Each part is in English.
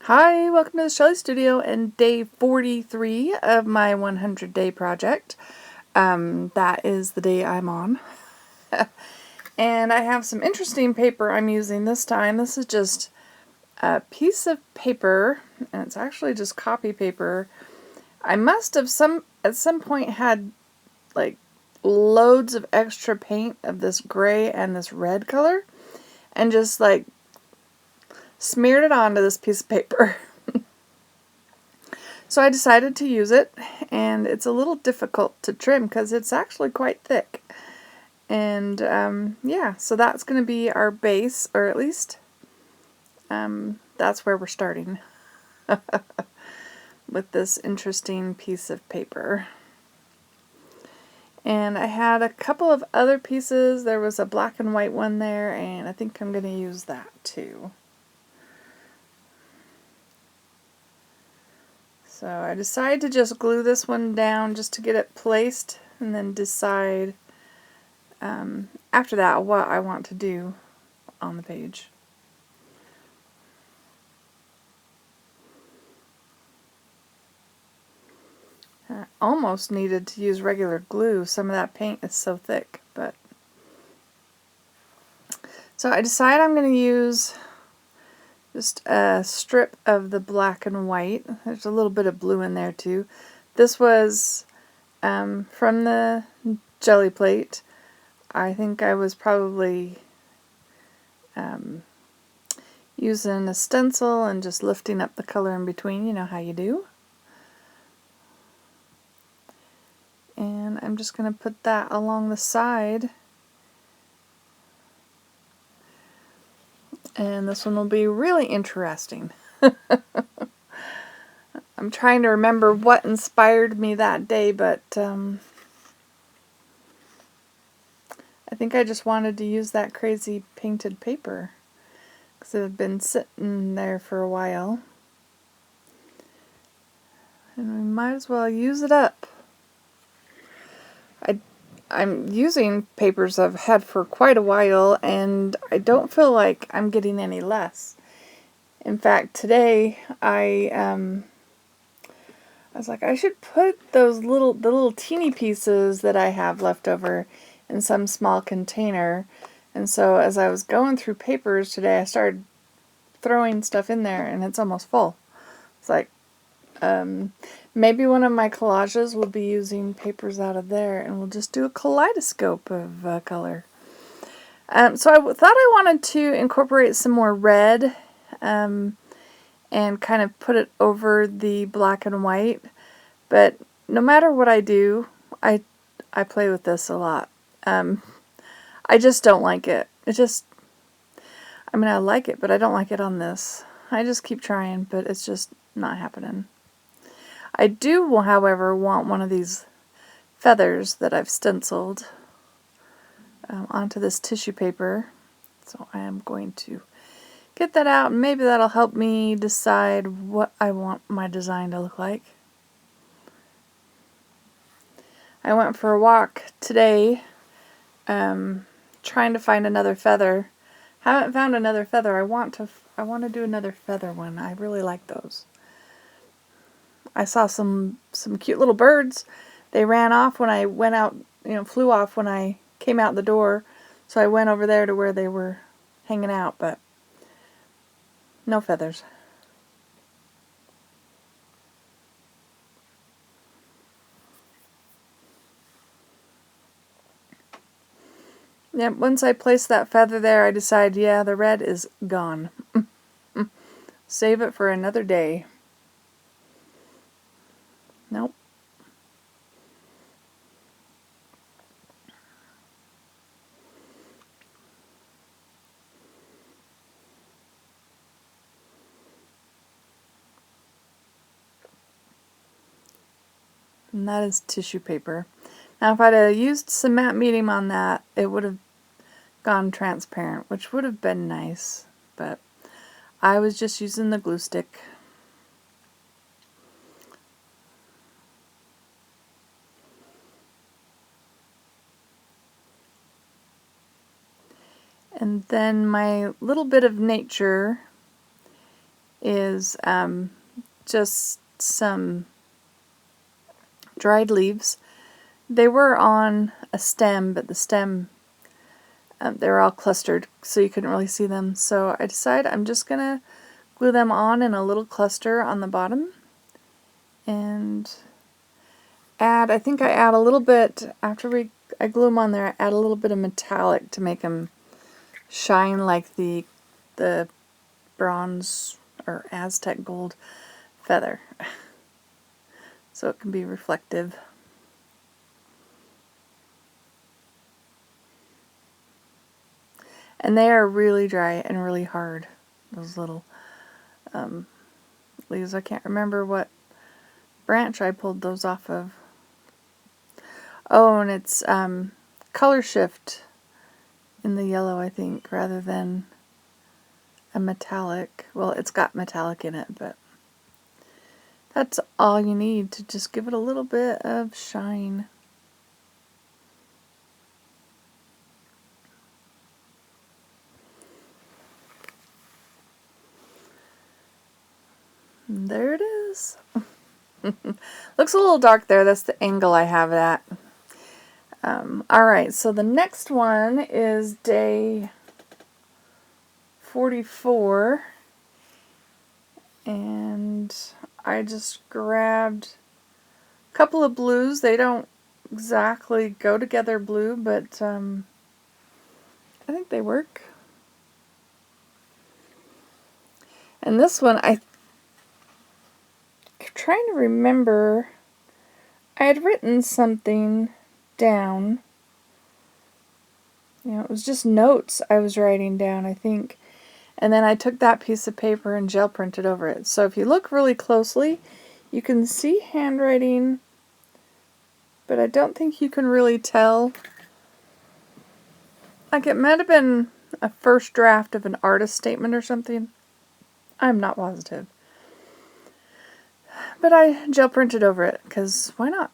Hi, welcome to the Shelly Studio and day 43 of my 100-day project. That is the day I'm on. And I have some interesting paper I'm using this time. This is just a piece of paper, and it's actually just copy paper. I must have at some point had like loads of extra paint of this gray and this red color, and just like smeared it onto this piece of paper. So I decided to use it, and it's a little difficult to trim because it's actually quite thick. And yeah, so that's going to be our base, or at least that's where we're starting with this interesting piece of paper. And I had a couple of other pieces. There was a black and white one there, and I think I'm going to use that too. So I decided to just glue this one down just to get it placed, and then decide after that what I want to do on the page. I almost needed to use regular glue. Some of that paint is so thick, but so I decided I'm going to use just a strip of the black and white. There's a little bit of blue in there too. This was from the Jelly Plate. I think I was probably using a stencil and just lifting up the color in between. You know how you do. And I'm just going to put that along the side. And this one will be really interesting. I'm trying to remember what inspired me that day, but I think I just wanted to use that crazy painted paper because it had been sitting there for a while. And we might as well use it up. I'm using papers I've had for quite a while, and I don't feel like I'm getting any less. In fact, today I was like, I should put the little teeny pieces that I have left over in some small container. And so as I was going through papers today, I started throwing stuff in there, and it's almost full. It's like, maybe one of my collages will be using papers out of there, and we'll just do a kaleidoscope of color. So I thought I wanted to incorporate some more red and kind of put it over the black and white. But no matter what I do, I play with this a lot. I just don't like it. I mean, I like it, but I don't like it on this. I just keep trying, but it's just not happening. I do, however, want one of these feathers that I've stenciled onto this tissue paper. So I am going to get that out, and maybe that'll help me decide what I want my design to look like. I went for a walk today trying to find another feather. Haven't found another feather. I want to do another feather one. I really like those. I saw some cute little birds. They ran off when I went out, flew off when I came out the door. So I went over there to where they were hanging out, but no feathers. Yeah, once I placed that feather there, I decided, yeah, the red is gone. Save it for another day. Nope. And that is tissue paper. Now if I'd used some matte medium on that, it would have gone transparent, which would have been nice, but I was just using the glue stick. And then my little bit of nature is just some dried leaves. They were on a stem, but the stem, they were all clustered, so you couldn't really see them. So I decided I'm just going to glue them on in a little cluster on the bottom. And I think I add a little bit, after I glue them on there, I add a little bit of metallic to make them shine like the bronze or Aztec gold feather. So it can be reflective. And they are really dry and really hard, those little leaves. I can't remember what branch I pulled those off of. Oh, and it's color shift in the yellow, I think, rather than a metallic. Well, it's got metallic in it, but that's all you need to just give it a little bit of shine. And there it is. Looks a little dark there. That's the angle I have it at. Alright, so the next one is day 44. And I just grabbed a couple of blues. They don't exactly go together blue, but I think they work. And this one, I'm trying to remember, I had written something down. You know, it was just notes I was writing down, I think. And then I took that piece of paper and gel printed over it. So if you look really closely, you can see handwriting, but I don't think you can really tell. Like it might have been a first draft of an artist statement or something. I'm not positive. But I gel printed over it, because why not?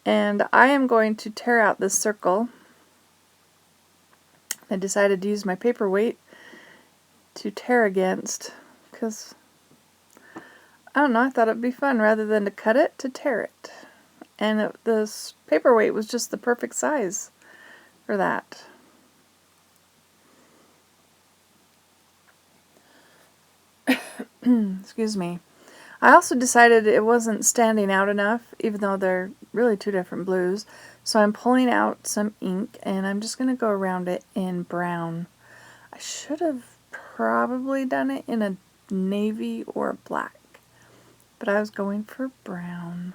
And I am going to tear out this circle. I decided to use my paperweight to tear against, because, I don't know, I thought it would be fun rather than to cut it, to tear it. And this paperweight was just the perfect size for that. Excuse me. I also decided it wasn't standing out enough, even though they're really two different blues. So I'm pulling out some ink, and I'm just going to go around it in brown. I should have probably done it in a navy or a black, but I was going for brown.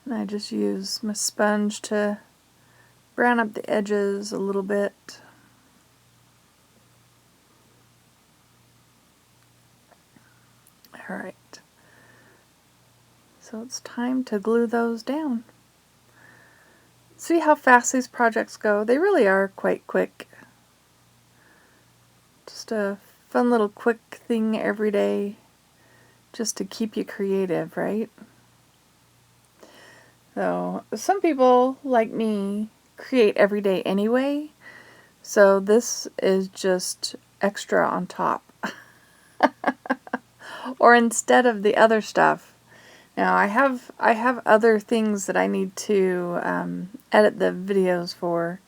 And I just use my sponge to brown up the edges a little bit. Alright, so it's time to glue those down. See how fast these projects go? They really are quite quick. Just a fun little quick thing every day, just to keep you creative, right? So, some people, like me, create every day anyway, so this is just extra on top. Or instead of the other stuff. Now I have other things that I need to edit the videos for,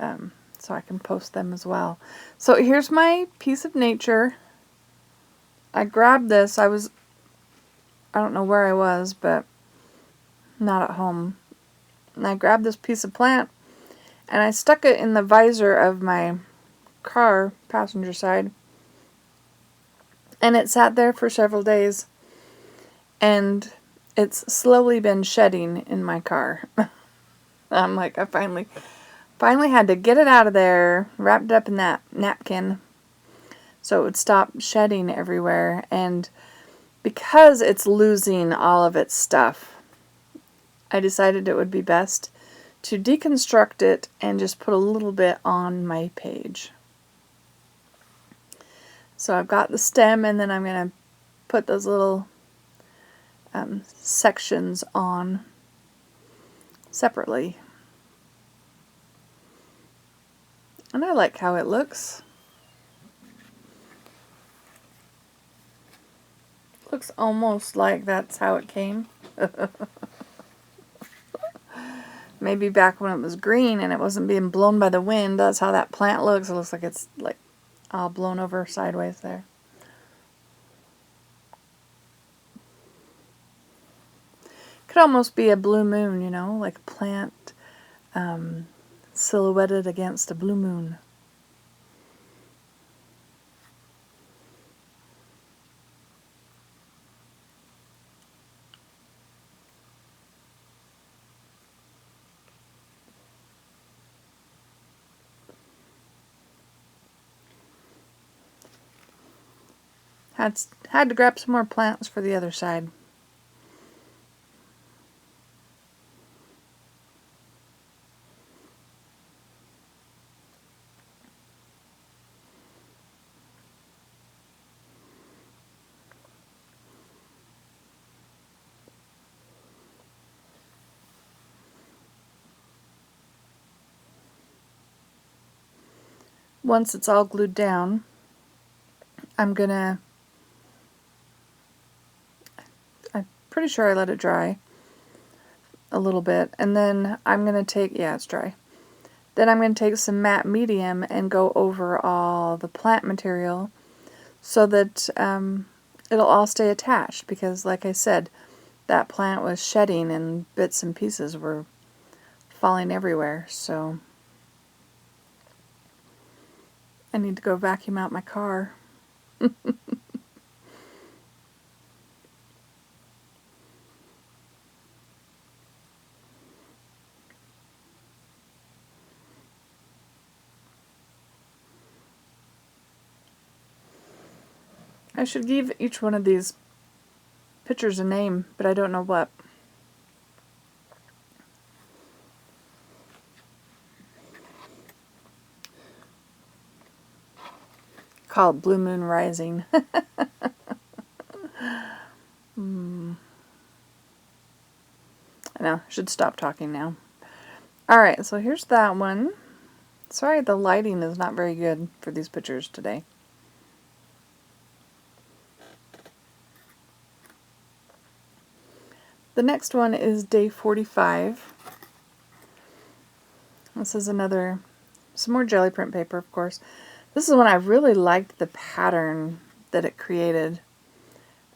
so I can post them as well. So here's my piece of nature. I grabbed this. I don't know where I was, but not at home. And I grabbed this piece of plant and I stuck it in the visor of my car, passenger side. And it sat there for several days, and it's slowly been shedding in my car. I'm like, I finally had to get it out of there, wrapped it up in that napkin so it would stop shedding everywhere. And because it's losing all of its stuff, I decided it would be best to deconstruct it and just put a little bit on my page. So I've got the stem, and then I'm going to put those little sections on separately. I like how it looks. Looks almost like that's how it came. Maybe back when it was green and it wasn't being blown by the wind, that's how that plant looks. It looks like it's like all blown over sideways there. Could almost be a blue moon, you know, like a plant silhouetted against a blue moon. Had to grab some more plants for the other side. Once it's all glued down, I'm pretty sure I let it dry a little bit, and then I'm gonna take, yeah, it's dry. Then I'm gonna take some matte medium and go over all the plant material so that it'll all stay attached, because like I said, that plant was shedding and bits and pieces were falling everywhere, so I need to go vacuum out my car. I should give each one of these pictures a name, but I don't know what. Called Blue Moon Rising. I know, I should stop talking now. Alright, so here's that one. Sorry, the lighting is not very good for these pictures today. The next one is day 45. This is some more jelly print paper, of course. This is when I really liked the pattern that it created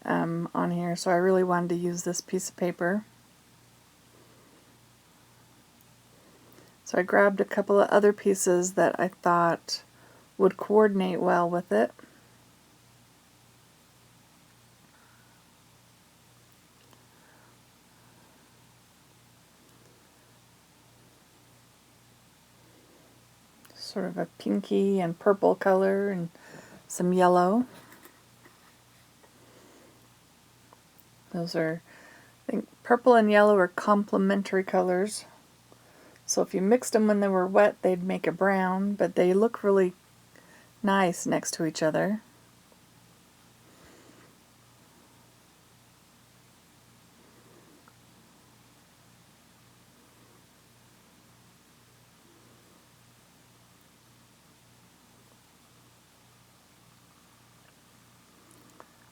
on here, so I really wanted to use this piece of paper. So I grabbed a couple of other pieces that I thought would coordinate well with it. Sort of a pinky and purple color and some yellow. Those are, I think purple and yellow are complementary colors. So if you mixed them when they were wet, they'd make a brown, but they look really nice next to each other.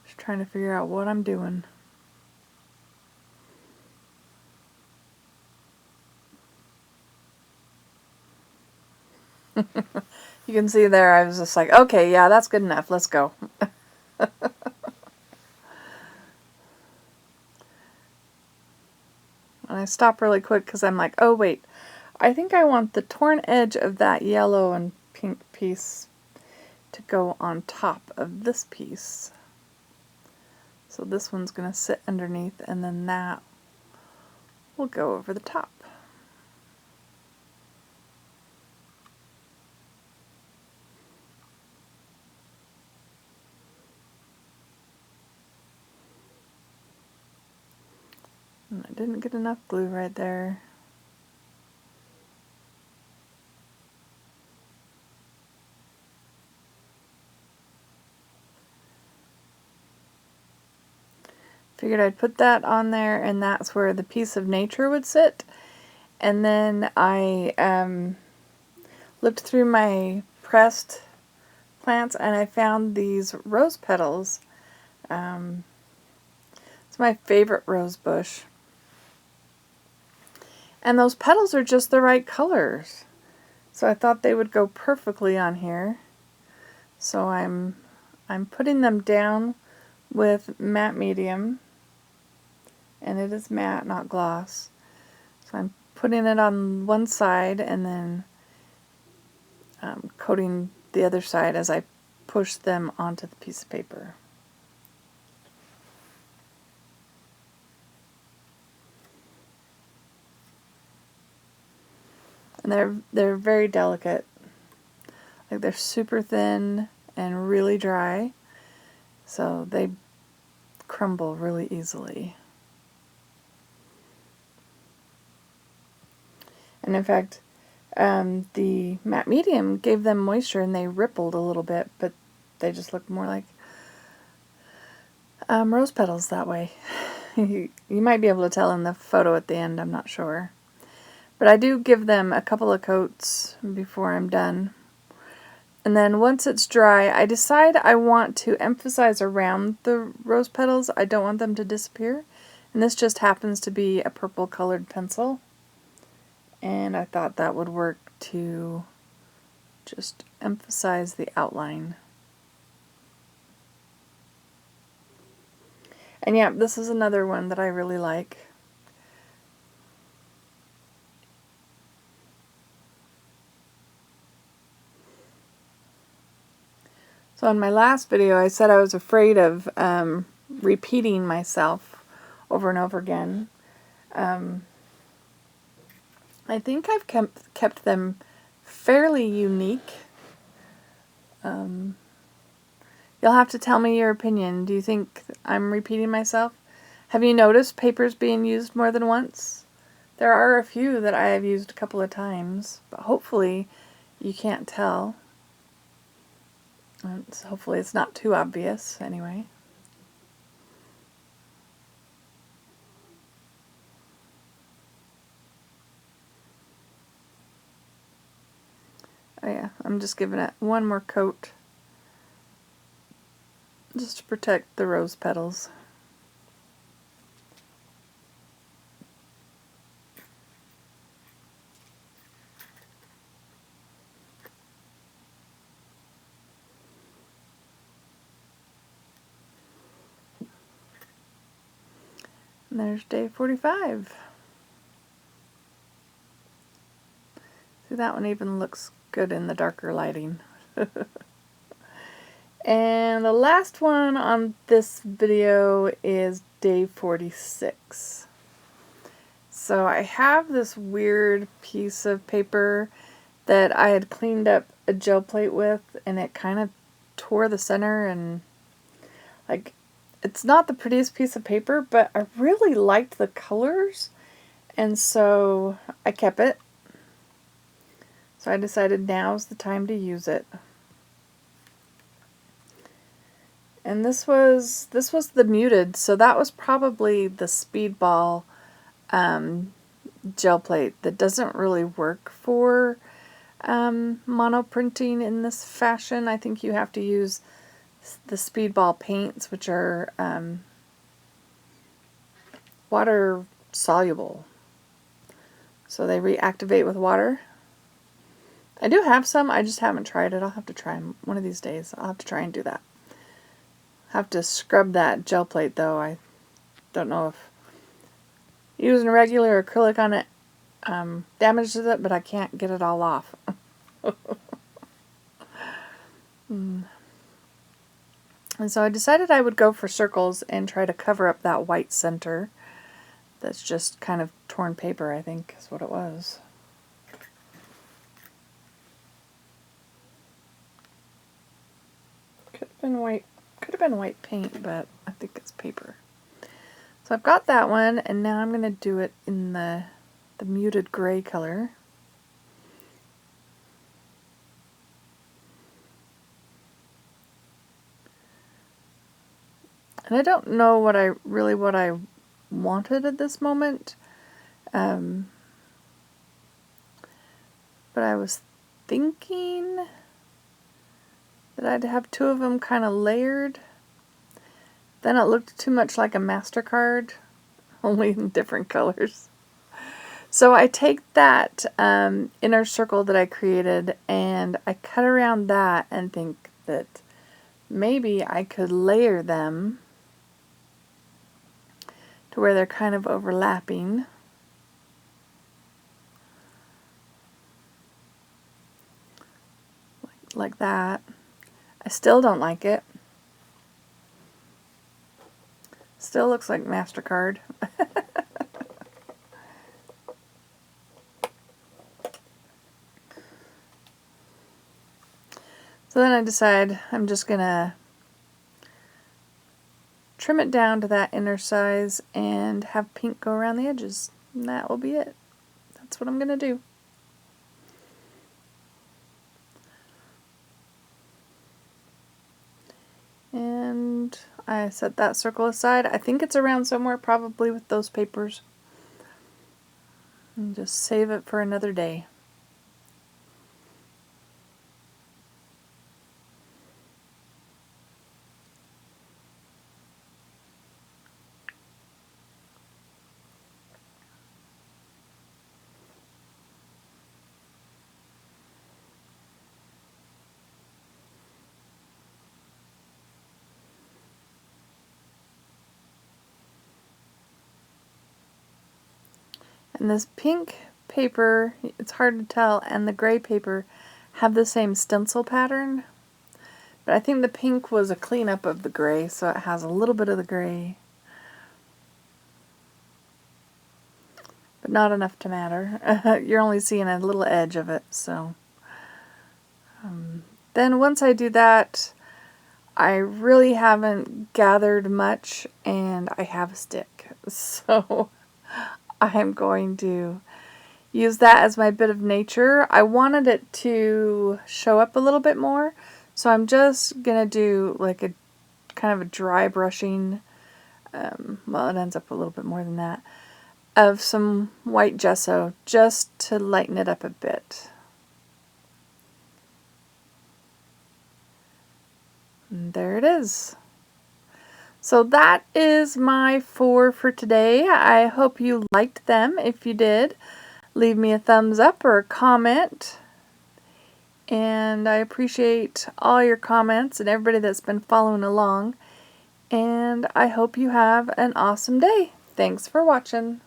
Just trying to figure out what I'm doing. You can see there I was just like, okay, yeah, that's good enough, let's go. And I stop really quick because I'm like, oh wait, I think I want the torn edge of that yellow and pink piece to go on top of this piece. So this one's going to sit underneath, and then that will go over the top. And I didn't get enough glue right there. Figured I'd put that on there, and that's where the piece of nature would sit. And then I looked through my pressed plants, and I found these rose petals. It's my favorite rose bush. And those petals are just the right colors. So I thought they would go perfectly on here. So I'm putting them down with matte medium. And it is matte, not gloss. So I'm putting it on one side and then coating the other side as I push them onto the piece of paper. And they're very delicate. Like, they're super thin and really dry, so they crumble really easily. And in fact, the matte medium gave them moisture and they rippled a little bit, but they just look more like rose petals that way. You might be able to tell in the photo at the end, I'm not sure. But I do give them a couple of coats before I'm done. And then once it's dry, I decide I want to emphasize around the rose petals. I don't want them to disappear. And this just happens to be a purple colored pencil. And I thought that would work to just emphasize the outline. And yeah, this is another one that I really like. So in my last video, I said I was afraid of repeating myself over and over again. I think I've kept them fairly unique. You'll have to tell me your opinion. Do you think I'm repeating myself? Have you noticed papers being used more than once? There are a few that I have used a couple of times, but hopefully you can't tell. Hopefully it's not too obvious, anyway. Oh yeah, I'm just giving it one more coat just to protect the rose petals. And there's day 45. See, that one even looks good in the darker lighting. And the last one on this video is day 46. So I have this weird piece of paper that I had cleaned up a gel plate with, and it kind of tore the center, and like, it's not the prettiest piece of paper, but I really liked the colors, and so I kept it. So I decided now's the time to use it. And this was the muted, so that was probably the Speedball gel plate that doesn't really work for mono printing in this fashion. I think you have to use the Speedball paints, which are water soluble, so they reactivate with water. I do have some, I just haven't tried it. I'll have to try them one of these days. I'll have to try and do that. Have to scrub that gel plate though. I don't know if using regular acrylic on it damages it, but I can't get it all off. And so I decided I would go for circles and try to cover up that white center. That's just kind of torn paper, I think is what it was. Could have been white paint, but I think it's paper. So I've got that one, and now I'm going to do it in the muted gray color. And I don't know what I wanted at this moment. But I was thinking that I'd have two of them kind of layered. Then it looked too much like a MasterCard, only in different colors. So I take that inner circle that I created and I cut around that and think that maybe I could layer them to where they're kind of overlapping. Like that. I still don't like it. Still looks like MasterCard. So then I decide I'm just gonna trim it down to that inner size and have pink go around the edges. And that will be it. That's what I'm gonna do. And I set that circle aside. I think it's around somewhere, probably with those papers. And just save it for another day. And this pink paper, it's hard to tell, and the gray paper have the same stencil pattern. But I think the pink was a cleanup of the gray, so it has a little bit of the gray. But not enough to matter. You're only seeing a little edge of it, so. Then once I do that, I really haven't gathered much, and I have a stick. So I'm going to use that as my bit of nature. I wanted it to show up a little bit more, so I'm just going to do like a kind of a dry brushing, well, it ends up a little bit more than that, of some white gesso just to lighten it up a bit. And there it is. So that is my 4 for today. I hope you liked them. If you did, leave me a thumbs up or a comment. And I appreciate all your comments and everybody that's been following along. And I hope you have an awesome day. Thanks for watching.